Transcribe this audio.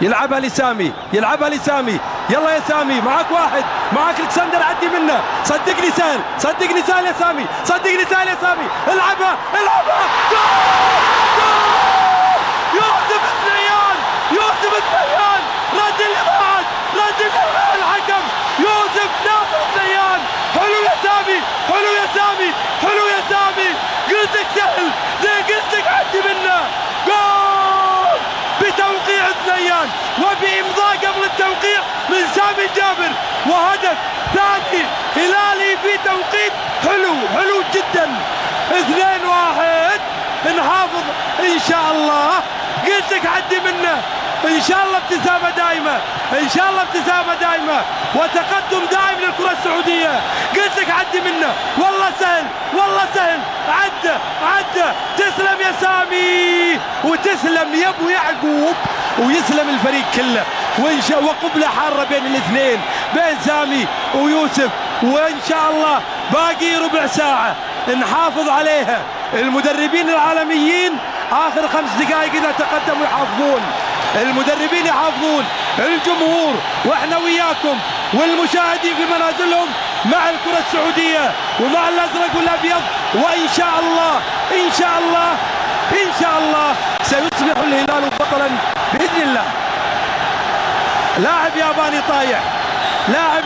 يلعبها لسامي، يلعبها لسامي، يلا يا سامي، معك واحد، معك الكسندر، عدي منه، صدقني سهل، صدقني سهل يا سامي، صدقني سهل يا سامي، العبها العبها، يوسف الثنيان، يوسف الثنيان، رد اللي بعد، رد اللي بعد الحكم، يوسف ناصر الثنيان، حلو يا سامي، حلو يا سامي، حلو يا سامي، قلت لك سهل، زي قلت لك عدي منه، جول بتوقيع الثنيان وبإمضاء قبل التوقيع من سامي الجابر، وهدف ثاني هلالي في توقيت حلو حلو جدا. 2-1 نحافظ ان شاء الله، قلت لك عدي منه، ان شاء الله ابتسامه دائمه، ان شاء الله ابتسامه دائمه وتقدم دائم للكره السعوديه، قلت لك عدي منه، والله سهل والله سهل، عدى عدى، تسلم يا سامي وتسلم يا ابو يعقوب ويسلم الفريق كله، وقبله حاره بين الاثنين، بين سامي ويوسف، وان شاء الله باقي ربع ساعه نحافظ عليها. المدربين العالميين اخر 5 دقائق اذا تقدموا يحافظون، المدربين يحافظون، الجمهور واحنا وياكم والمشاهدين في منازلهم مع الكرة السعودية ومع الازرق والابيض، وان شاء الله ان شاء الله ان شاء الله سيصبح الهلال بطلا باذن الله. لاعب ياباني طايح، لاعب